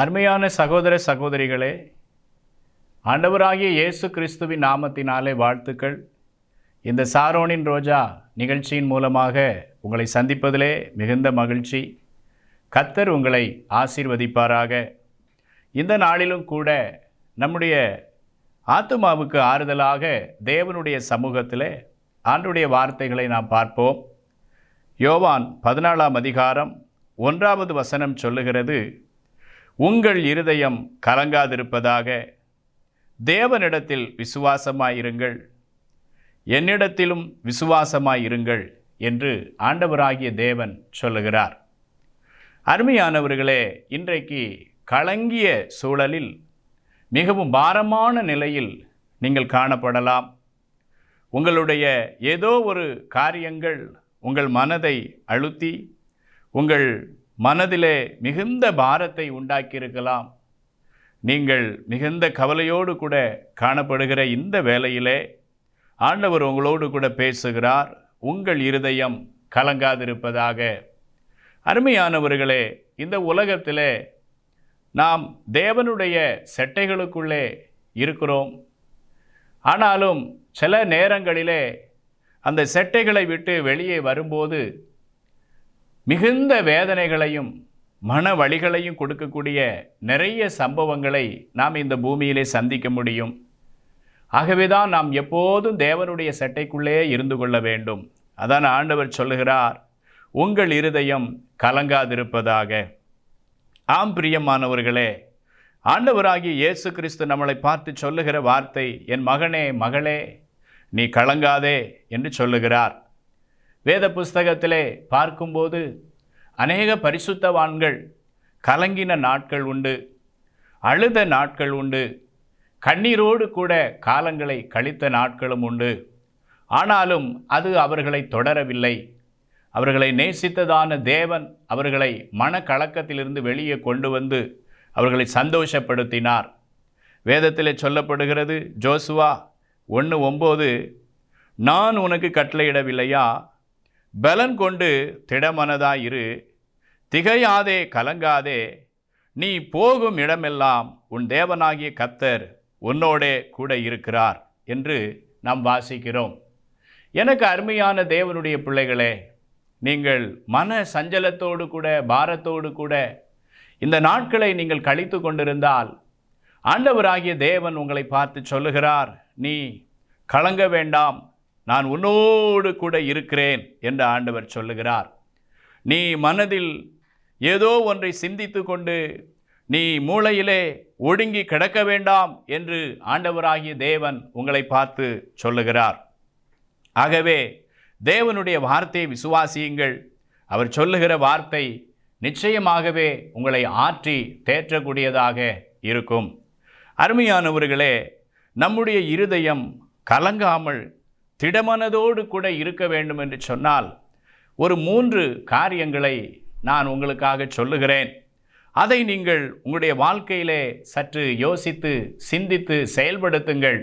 அருமையான சகோதர சகோதரிகளே, ஆண்டவராகிய இயேசு கிறிஸ்துவின் நாமத்தினாலே வாழ்த்துக்கள். இந்த சாரோனின் ரோஜா நிகழ்ச்சியின் மூலமாக உங்களை சந்திப்பதிலே மிகுந்த மகிழ்ச்சி. கர்த்தர் உங்களை ஆசீர்வதிப்பாராக. இந்த நாளிலும் கூட நம்முடைய ஆத்துமாவுக்கு ஆறுதலாக தேவனுடைய சமூகத்திலே ஆண்டுடைய வார்த்தைகளை நாம் பார்ப்போம். யோவான் 14ஆம் அதிகாரம் 1வது வசனம் சொல்லுகிறது, உங்கள் இருதயம் கலங்காதிருப்பதாக, தேவனிடத்தில் விசுவாசமாயிருங்கள், என்னிடத்திலும் விசுவாசமாயிருங்கள் என்று ஆண்டவராகிய தேவன் சொல்லுகிறார். அருமையானவர்களே, இன்றைக்கு கலங்கிய சூழலில் மிகவும் பாரமான நிலையில் நீங்கள் காணப்படலாம். உங்களுடைய ஏதோ ஒரு காரியங்கள் உங்கள் மனதை அழுத்தி உங்கள் மனதிலே மிகுந்த பாரத்தை உண்டாக்கியிருக்கலாம். நீங்கள் மிகுந்த கவலையோடு கூட காணப்படுகிற இந்த வேளையிலே ஆண்டவர் உங்களோடு கூட பேசுகிறார். உங்கள் இருதயம் கலங்காதிருப்பதாக. அருமையானவர்களே, இந்த உலகத்திலே நாம் தேவனுடைய செட்டைகளுக்குள்ளே இருக்கிறோம். ஆனாலும் சில நேரங்களிலே அந்த செட்டைகளை விட்டு வெளியே வரும்போது மிகுந்த வேதனைகளையும் மன வலிகளையும் கொடுக்கக்கூடிய நிறைய சம்பவங்களை நாம் இந்த பூமியிலே சந்திக்க முடியும். ஆகவேதான் நாம் எப்போதும் தேவனுடைய செட்டைக்குள்ளே இருந்து கொள்ள வேண்டும். அதான் ஆண்டவர் சொல்லுகிறார், உங்கள் இருதயம் கலங்காதிருப்பதாக. ஆம் பிரியமானவர்களே, ஆண்டவராகிய இயேசு கிறிஸ்து நம்மளை பார்த்து சொல்லுகிற வார்த்தை, என் மகனே மகளே நீ கலங்காதே என்று சொல்லுகிறார். வேத புஸ்தகத்திலே பார்க்கும்போது அநேக பரிசுத்தவான்கள் கலங்கின நாட்கள் உண்டு, அழுத நாட்கள் உண்டு, கண்ணீரோடு கூட காலங்களை கழித்த நாட்களும் உண்டு. ஆனாலும் அது அவர்களை தொடரவில்லை. அவர்களை நேசித்ததான தேவன் அவர்களை மனக்கலக்கத்திலிருந்து வெளியே கொண்டு வந்து அவர்களை சந்தோஷப்படுத்தினார். வேதத்திலே சொல்லப்படுகிறது, ஜோசுவா 1:9, நான் உனக்கு கட்டளையிடவில்லையா, பலன் கொண்டு திடமனதாயிரு, திகையாதே கலங்காதே, நீ போகும் இடமெல்லாம் உன் தேவனாகிய கர்த்தர் உன்னோடே கூட இருக்கிறார் என்று நாம் வாசிக்கிறோம். எனக்கு அருமையான தேவனுடைய பிள்ளைகளே, நீங்கள் மன சஞ்சலத்தோடு கூட பாரத்தோடு கூட இந்த நாட்களை நீங்கள் கழித்து கொண்டிருந்தால் ஆண்டவராகிய தேவன் உங்களை பார்த்து சொல்லுகிறார், நீ கலங்க வேண்டாம், நான் உன்னோடு கூட இருக்கிறேன் என்று ஆண்டவர் சொல்லுகிறார். நீ மனதில் ஏதோ ஒன்றை சிந்தித்து கொண்டு நீ மூளையிலே ஒடுங்கி கிடக்க வேண்டாம் என்று ஆண்டவராகிய தேவன் உங்களை பார்த்து சொல்லுகிறார். ஆகவே தேவனுடைய வார்த்தையை விசுவாசியுங்கள். அவர் சொல்லுகிற வார்த்தை நிச்சயமாகவே உங்களை ஆற்றி தேற்றக்கூடியதாக இருக்கும். அருமையானவர்களே, நம்முடைய இருதயம் கலங்காமல் திடமனதோடு கூட இருக்க வேண்டும் என்று சொன்னால் ஒரு 3 காரியங்களை நான் உங்களுக்காக சொல்லுகிறேன். அதை நீங்கள் உங்களுடைய வாழ்க்கையிலே சற்று யோசித்து சிந்தித்து செயல்படுத்துங்கள்.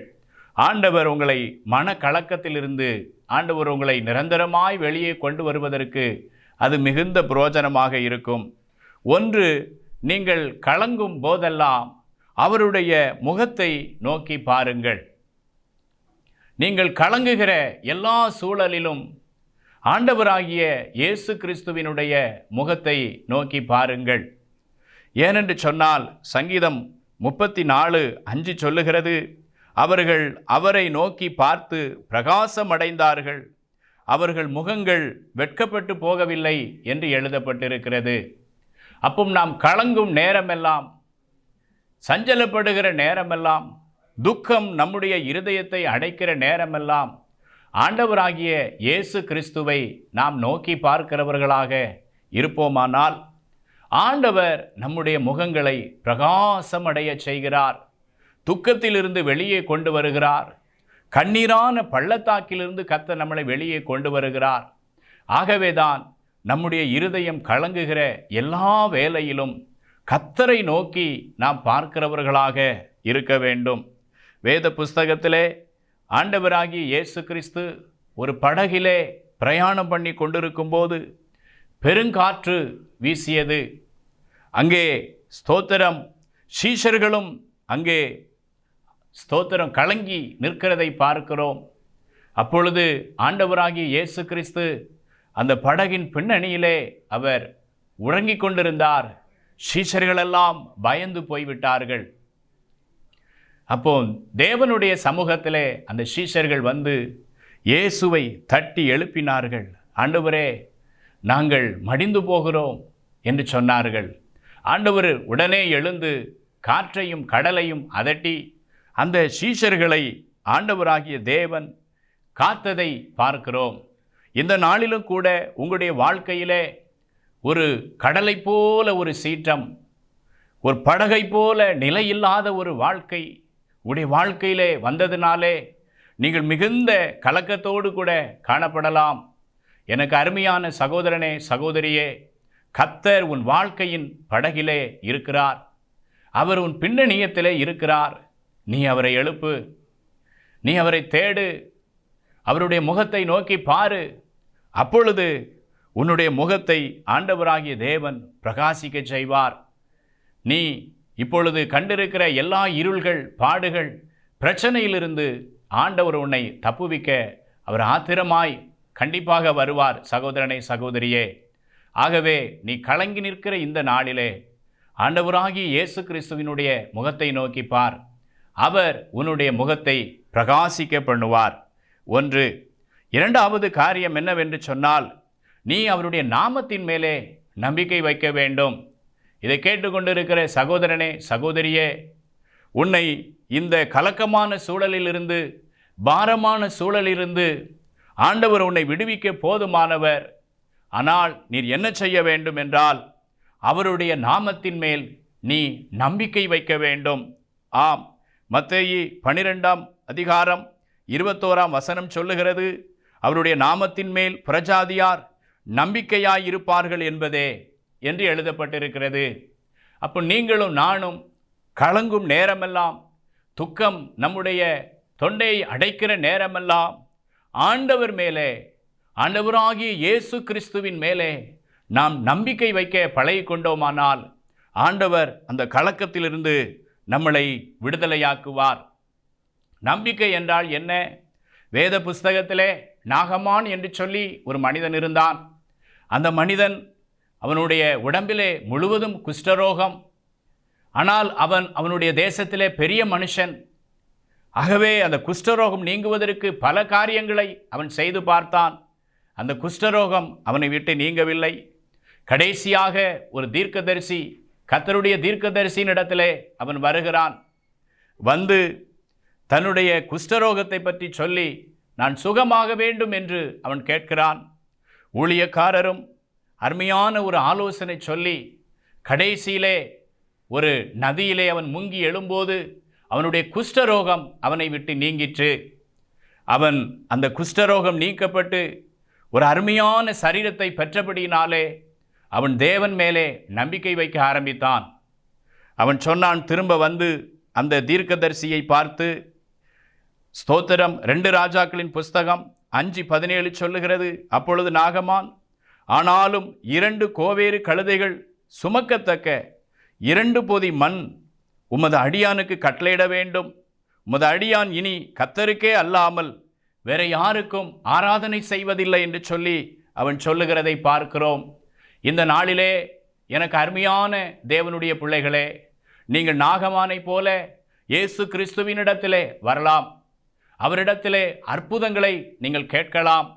ஆண்டவர் உங்களை மனக்கலக்கத்திலிருந்து ஆண்டவர் உங்களை நிரந்தரமாய் வெளியே கொண்டு வருவதற்கு அது மிகுந்த பிரயோஜனமாக இருக்கும். 1, நீங்கள் கலங்கும் போதெல்லாம் அவருடைய முகத்தை நோக்கி பாருங்கள். நீங்கள் கலங்குகிற எல்லா சூழலிலும் ஆண்டவராகிய இயேசு கிறிஸ்துவினுடைய முகத்தை நோக்கி பாருங்கள். ஏனென்று சொன்னால் சங்கீதம் 34:5 சொல்லுகிறது, அவர்கள் அவரை நோக்கி பார்த்து பிரகாசமடைந்தார்கள், அவர்கள் முகங்கள் வெட்கப்பட்டு போகவில்லை என்று எழுதப்பட்டிருக்கிறது. அப்போ நாம் கலங்கும் நேரமெல்லாம், சஞ்சலப்படுகிற நேரமெல்லாம், துக்கம் நம்முடைய இருதயத்தை அடைக்கிற நேரமெல்லாம் ஆண்டவராகிய இயேசு கிறிஸ்துவை நாம் நோக்கி பார்க்கிறவர்களாக இருப்போமானால் ஆண்டவர் நம்முடைய முகங்களை பிரகாசமடைய செய்கிறார். துக்கத்திலிருந்து வெளியே கொண்டு வருகிறார். கண்ணீரான பள்ளத்தாக்கிலிருந்து கர்த்தர் நம்மளை வெளியே கொண்டு வருகிறார். ஆகவேதான் நம்முடைய இருதயம் கலங்குகிற எல்லா வேளையிலும் கர்த்தரை நோக்கி நாம் பார்க்கிறவர்களாக இருக்க வேண்டும். வேத புஸ்தகத்திலே ஆண்டவராகிய இயேசு கிறிஸ்து ஒரு படகிலே பிரயாணம் பண்ணி கொண்டிருக்கும் போது பெருங்காற்று வீசியது. அங்கே ஸ்தோத்திரம், சீஷர்களும் அங்கே ஸ்தோத்திரம் கலங்கி நிற்கிறதை பார்க்கிறோம். அப்பொழுது ஆண்டவராகிய இயேசு கிறிஸ்து அந்த படகின் பின்னணியிலே அவர் உறங்கிக் கொண்டிருந்தார். சீஷர்களெல்லாம் பயந்து போய்விட்டார்கள். அப்போ தேவனுடைய சமூகத்திலே அந்த சீஷர்கள் வந்து இயேசுவை தட்டி எழுப்பினார்கள். ஆண்டவரே, நாங்கள் மடிந்து போகிறோம் என்று சொன்னார்கள். ஆண்டவர் உடனே எழுந்து காற்றையும் கடலையும் அதட்டி அந்த சீஷர்களை ஆண்டவராகிய தேவன் காத்ததை பார்க்கிறோம். இந்த நாளிலும் கூட உங்களுடைய வாழ்க்கையிலே ஒரு கடலை போல ஒரு சீற்றம், ஒரு படகை போல நிலையில்லாத ஒரு வாழ்க்கை உடைய வாழ்க்கையிலே வந்ததினாலே நீங்கள் மிகுந்த கலக்கத்தோடு கூட காணப்படலாம். எனக்கு அருமையான சகோதரனே, சகோதரியே, கர்த்தர் உன் வாழ்க்கையின் படகிலே இருக்கிறார். அவர் உன் பின்னணியத்திலே இருக்கிறார். நீ அவரை எழுப்பு, நீ அவரை தேடு, அவருடைய முகத்தை நோக்கி பாரு. அப்பொழுது உன்னுடைய முகத்தை ஆண்டவராகிய தேவன் பிரகாசிக்க செய்வார். நீ இப்பொழுது கண்டிருக்கிற எல்லா இருள்கள், பாடுகள், பிரச்சனையிலிருந்து ஆண்டவர் உன்னை தப்புவிக்க அவர் ஆத்திரமாய் கண்டிப்பாக வருவார். சகோதரனே, சகோதரியே, ஆகவே நீ கலங்கி நிற்கிற இந்த நாளிலே ஆண்டவராகிய இயேசு கிறிஸ்துவினுடைய முகத்தை நோக்கி பார். அவர் உன்னுடைய முகத்தை பிரகாசிக்க பண்ணுவார். ஒன்று. இரண்டாவது காரியம் என்னவென்று சொன்னால், நீ அவருடைய நாமத்தின் மேலே நம்பிக்கை வைக்க வேண்டும். இதை கேட்டுக்கொண்டிருக்கிற சகோதரனே, சகோதரியே, உன்னை இந்த கலக்கமான சூழலிலிருந்து, பாரமான சூழலிலிருந்து ஆண்டவர் உன்னை விடுவிக்க போதுமானவர். ஆனால் நீர் என்ன செய்ய வேண்டும் என்றால், அவருடைய நாமத்தின் மேல் நீ நம்பிக்கை வைக்க வேண்டும். ஆம், மத்தேயு 12ஆம் அதிகாரம் 21ஆம் வசனம் சொல்லுகிறது, அவருடைய நாமத்தின் மேல் புறஜாதியார் நம்பிக்கையாயிருப்பார்கள் என்பதே என்று எழுதப்பட்டிருக்கிறது. அப்போ நீங்களும் நானும் கலங்கும் நேரமெல்லாம், துக்கம் நம்முடைய தொண்டையை அடைக்கிற நேரமெல்லாம் ஆண்டவர் மேலே, ஆண்டவராகிய இயேசு கிறிஸ்துவின் மேலே நாம் நம்பிக்கை வைக்க பழகி கொண்டோமானால் ஆண்டவர் அந்த கலக்கத்திலிருந்து நம்மளை விடுதலையாக்குவார். நம்பிக்கை என்றால் என்ன? வேத புஸ்தகத்திலே நாகமான் என்று சொல்லி ஒரு மனிதன் இருந்தான். அந்த மனிதன், அவனுடைய உடம்பிலே முழுவதும் குஷ்டரோகம். ஆனால் அவனுடைய தேசத்திலே பெரிய மனுஷன். ஆகவே அந்த குஷ்டரோகம் நீங்குவதற்கு பல காரியங்களை அவன் செய்து பார்த்தான். அந்த குஷ்டரோகம் அவனை விட்டு நீங்கவில்லை. கடைசியாக ஒரு தீர்க்கதரிசி, கர்த்தருடைய தீர்க்கதரிசியின் இடத்திலே அவன் வருகிறான். வந்து தன்னுடைய குஷ்டரோகத்தை பற்றி சொல்லி, நான் சுகமாக வேண்டும் என்று அவன் கேட்கிறான். ஊழியக்காரரும் அருமையான ஒரு ஆலோசனை சொல்லி, கடைசியிலே ஒரு நதியிலே அவன் முங்கி எழும்போது அவனுடைய குஷ்டரோகம் அவனை விட்டு நீங்கிற்று. அவன் அந்த குஷ்டரோகம் நீக்கப்பட்டு ஒரு அருமையான சரீரத்தை பெற்றபடியினாலே அவன் தேவன் மேலே நம்பிக்கை வைக்க ஆரம்பித்தான். அவன் சொன்னான், திரும்ப வந்து அந்த தீர்க்கதரிசியை பார்த்து, ஸ்தோத்திரம், 2 ராஜாக்களின் புஸ்தகம் 5:17 சொல்லுகிறது, அப்பொழுது நாகமான், ஆனாலும் 2 கோவேறு கழுதைகள் சுமக்கத்தக்க 2 பொதி மண் உமது அடியானுக்கு கட்டளையிட வேண்டும். உமது அடியான் இனி கர்த்தருக்கே அல்லாமல் வேற யாருக்கும் ஆராதனை செய்வதில்லை என்று சொல்லி அவன் சொல்லுகிறதை பார்க்கிறோம். இந்த நாளிலே எனக்கு அருமையான தேவனுடைய பிள்ளைகளே, நீங்கள் நாகமானை போல இயேசு கிறிஸ்துவினிடத்திலே வரலாம். அவரிடத்திலே அற்புதங்களை நீங்கள் கேட்கலாம்.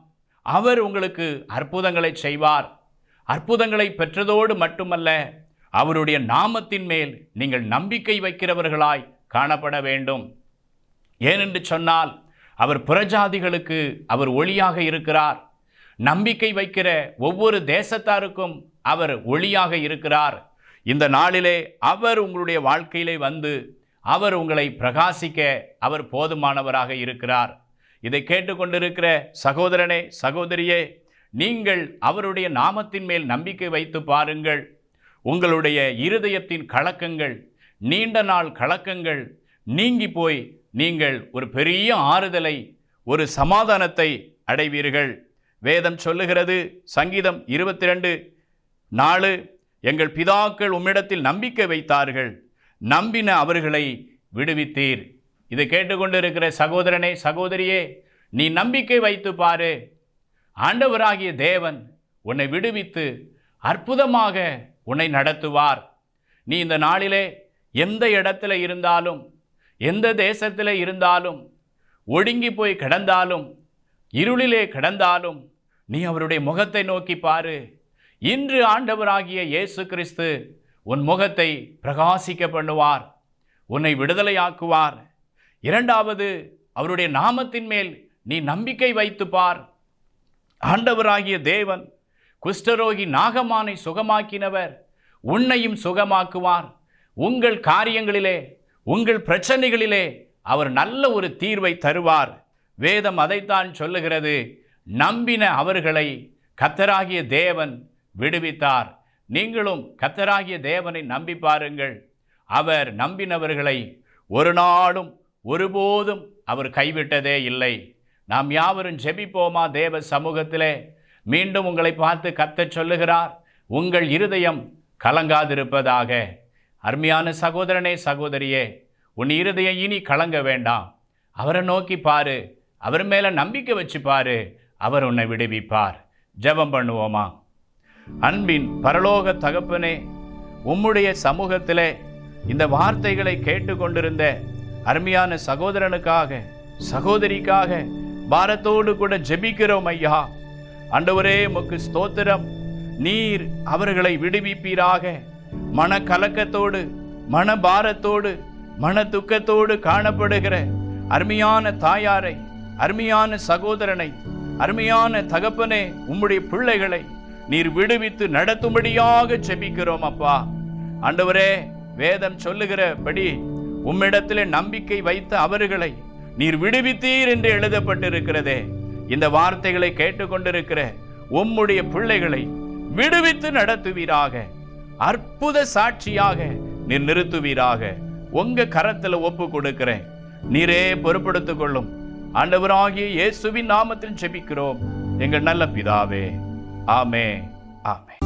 அவர் உங்களுக்கு அற்புதங்களை செய்வார். அற்புதங்களை பெற்றதோடு மட்டுமல்ல, அவருடைய நாமத்தின் மேல் நீங்கள் நம்பிக்கை வைக்கிறவர்களாய் காணப்பட வேண்டும். ஏனென்று சொன்னால், அவர் புறஜாதிகளுக்கு அவர் ஒளியாக இருக்கிறார். நம்பிக்கை வைக்கிற ஒவ்வொரு தேசத்தாருக்கும் அவர் ஒளியாக இருக்கிறார். இந்த நாளிலே அவர் உங்களுடைய வாழ்க்கையிலே வந்து அவர் உங்களை பிரகாசிக்க அவர் போதுமானவராக இருக்கிறார். இதை கேட்டுக்கொண்டிருக்கிற சகோதரனே, சகோதரியே, நீங்கள் அவருடைய நாமத்தின் மேல் நம்பிக்கை வைத்து பாருங்கள். உங்களுடைய இருதயத்தின் கலக்கங்கள், நீண்ட நாள் கலக்கங்கள் நீங்கி போய் நீங்கள் ஒரு பெரிய ஆறுதலை, ஒரு சமாதானத்தை அடைவீர்கள். வேதம் சொல்லுகிறது, சங்கீதம் 22:4, எங்கள் பிதாக்கள் உம்மிடத்தில் நம்பிக்கை வைத்தார்கள், நம்பின அவர்களை விடுவித்தீர். இதை கேட்டுக்கொண்டிருக்கிற சகோதரனே, சகோதரியே, நீ நம்பிக்கை வைத்து பாரு. ஆண்டவராகிய தேவன் உன்னை விடுவித்து அற்புதமாக உன்னை நடத்துவார். நீ இந்த நாளிலே எந்த இடத்துல இருந்தாலும், எந்த தேசத்தில் இருந்தாலும், ஒடுங்கி போய் கிடந்தாலும், இருளிலே கிடந்தாலும், நீ அவருடைய முகத்தை நோக்கி பாரு. இன்று ஆண்டவராகிய இயேசு கிறிஸ்து உன் முகத்தை பிரகாசிக்க பண்ணுவார், உன்னை விடுதலையாக்குவார். இரண்டாவது, அவருடைய நாமத்தின் மேல் நீ நம்பிக்கை வைத்து பார். ஆண்டவராகிய தேவன் குஷ்டரோகி நாகமானை சுகமாக்கினவர், உன்னையும் சுகமாக்குவார். உங்கள் காரியங்களிலே, உங்கள் பிரச்சனைகளிலே அவர் நல்ல ஒரு தீர்வை தருவார். வேதம் அதைத்தான் சொல்லுகிறது. நம்பின அவர்களை கர்த்தராகிய தேவன் விடுவித்தார். நீங்களும் கர்த்தராகிய தேவனை நம்பி பாருங்கள். அவர் நம்பினவர்களை ஒரு நாளும் ஒருபோதும் அவர் கைவிட்டதே இல்லை. நாம் யாவரும் ஜெபிப்போமா? தேவ சமூகத்திலே மீண்டும் உங்களை பார்த்து கர்த்தர் சொல்லுகிறார், உங்கள் இருதயம் கலங்காதிருப்பதாக. அருமையான சகோதரனே, சகோதரியே, உன் இருதயம் இனி கலங்க வேண்டாம். அவரை நோக்கி பாரு, அவர் மேலே நம்பிக்கை வச்சு பாரு, அவர் உன்னை விடுவிப்பார். ஜெபம் பண்ணுவோமா? அன்பின் பரலோக தகப்பனே, உம்முடைய சமூகத்திலே இந்த வார்த்தைகளை கேட்டுக்கொண்டிருந்த அருமையான சகோதரனுக்காக, சகோதரிக்காக பாரத்தோடு கூட ஜெபிக்கிறோம் ஐயா. ஆண்டவரே, உமக்கு ஸ்தோத்திரம். நீர் அவர்களை விடுவிப்பீராக. மன கலக்கத்தோடு, மன பாரத்தோடு, மன துக்கத்தோடு காணப்படுகிற அருமையான தாயாரை, அருமையான சகோதரனை, அருமையான தகப்பனே, உம்முடைய பிள்ளைகளை நீர் விடுவித்து நடத்தும்படியாக ஜெபிக்கிறோம் அப்பா. ஆண்டவரே, வேதம் சொல்லுகிறபடி உம்மிடத்திலே நம்பிக்கை வைத்த அவர்களை நீர் விடுவித்தீர் என்று எழுதப்பட்டிருக்கிறதே. இந்த வார்த்தைகளை கேட்டுக்கொண்டிருக்கிற உம்முடைய பிள்ளைகளை விடுவித்து நடத்துவீராக. அற்புத சாட்சியாக நீர் நிறுத்துவீராக. உங்க கரத்தில் ஒப்பு கொடுக்கிறேன். நீரே பொறுப்படுத்திக் கொள்ளும். ஆண்டவராகிய இயேசுவின் நாமத்தில் ஜெபிக்கிறோம் எங்கள் நல்ல பிதாவே. ஆமென், ஆமென்.